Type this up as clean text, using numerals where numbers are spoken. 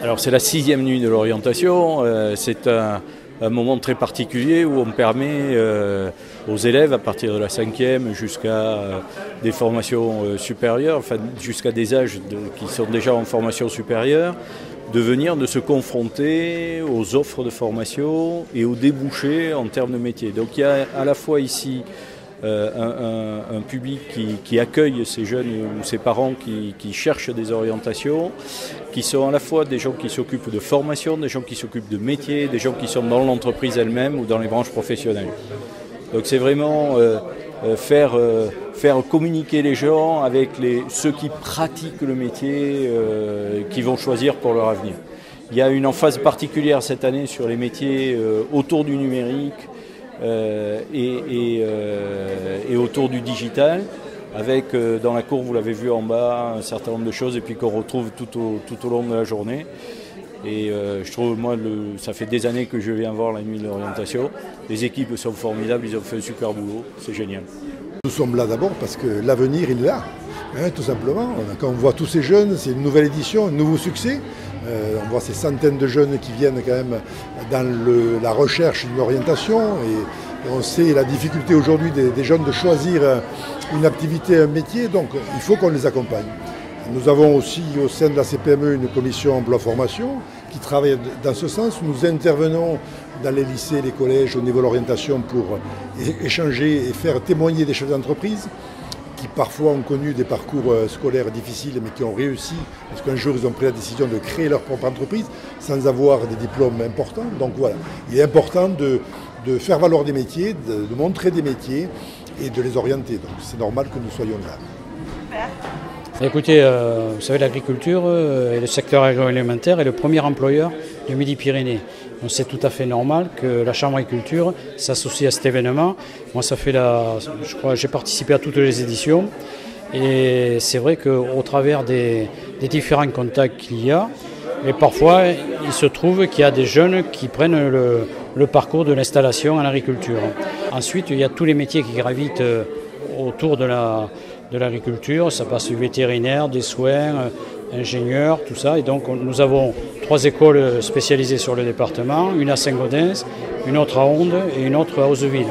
Alors c'est la 6e nuit de l'orientation, c'est un moment très particulier où on permet aux élèves à partir de la 5e jusqu'à des formations supérieures, enfin jusqu'à des âges qui sont déjà en formation supérieure, de se confronter aux offres de formation et aux débouchés en termes de métier. Donc il y a à la fois ici un public qui accueille ces jeunes ou ces parents qui cherchent des orientations, qui sont à la fois des gens qui s'occupent de formation, des gens qui s'occupent de métier, des gens qui sont dans l'entreprise elle-même ou dans les branches professionnelles. Donc c'est vraiment faire communiquer les gens avec ceux qui pratiquent le métier qu'ils vont choisir pour leur avenir. Il y a une emphase particulière cette année sur les métiers autour du numérique, et autour du digital, avec dans la cour, vous l'avez vu en bas, un certain nombre de choses et puis qu'on retrouve tout au long de la journée. Et je trouve, moi, ça fait des années que je viens voir la nuit de l'orientation. Les équipes sont formidables, ils ont fait un super boulot, c'est génial. Nous sommes là d'abord parce que l'avenir il est là, tout simplement. Quand on voit tous ces jeunes, c'est une nouvelle édition, un nouveau succès. On voit ces centaines de jeunes qui viennent quand même dans la recherche d'une orientation et on sait la difficulté aujourd'hui des jeunes de choisir une activité, un métier, donc il faut qu'on les accompagne. Nous avons aussi au sein de la CPME une commission emploi formation qui travaille dans ce sens. Nous intervenons dans les lycées, les collèges au niveau de l'orientation pour échanger et faire témoigner des chefs d'entreprise qui parfois ont connu des parcours scolaires difficiles mais qui ont réussi parce qu'un jour ils ont pris la décision de créer leur propre entreprise sans avoir des diplômes importants. Donc voilà, il est important de faire valoir des métiers, de montrer des métiers et de les orienter. Donc c'est normal que nous soyons là. Super. Écoutez, vous savez, l'agriculture et le secteur agroalimentaire est le premier employeur de Midi-Pyrénées. Donc c'est tout à fait normal que la Chambre d'agriculture s'associe à cet événement. Moi, je crois que j'ai participé à toutes les éditions. Et c'est vrai qu'au travers des différents contacts qu'il y a, et parfois il se trouve qu'il y a des jeunes qui prennent le parcours de l'installation en agriculture. Ensuite, il y a tous les métiers qui gravitent autour de l'agriculture, ça passe du vétérinaire, des soins, ingénieurs, tout ça. Et donc nous avons 3 écoles spécialisées sur le département, une à Saint-Gaudens, une autre à Onde et une autre à Hauzeville.